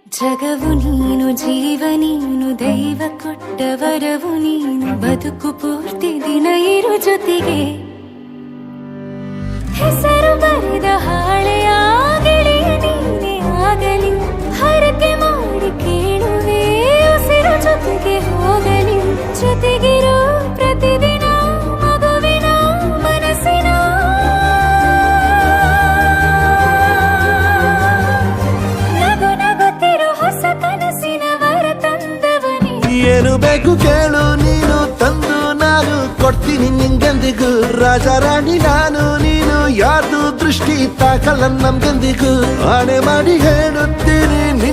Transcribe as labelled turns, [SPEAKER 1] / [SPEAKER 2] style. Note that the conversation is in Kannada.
[SPEAKER 1] ಜಗವು ನೀನು, ಜೀವ ನೀನು, ದೈವ ಕೊಟ್ಟ ವರವು ನೀನು. ಬದುಕು ಪೂರ್ತಿ ದಿನ ಇರು ಜೊತೆಗೆ. ಹೆಸರು ಬರೆದ ಹಾಳೆಯ ಗೆಳೆಯ ನೀನೇ ಆಗಲಿ. ಹರಕೆ ಮಾಡಿ ಕೇಳುವೆ ಉಸಿರು ಜೊತೆಗೆ ಹೋಗಲಿ. ಜೊತೆಗಿರೋ ಪ್ರತಿದಿನ ಮಗುವಿನ ಮನಸ್ಸಿನ ನಗು ನಗುತ್ತಿರೋ ಹೊಸ ಕನಸಿನ ವರ ತಂದವನೇ.
[SPEAKER 2] ಏನು ಬೇಕು ಕೇಳು ನೀನು ತಂದು ನಾನು ಕೊಡ್ತೀನಿ ನಿಂಗೆಂದಿಗೂ. ರಾಜ ರಾಣಿ ನಾನು ನೀನು ಯಾರ್ದು ದೃಷ್ಟಿ ತಾಕಲ್ಲ ನಮ್ಗೆಂದಿಗೂ. ಆಣೆ ಮಾಡಿ ಹೇಳುತ್ತೀನಿ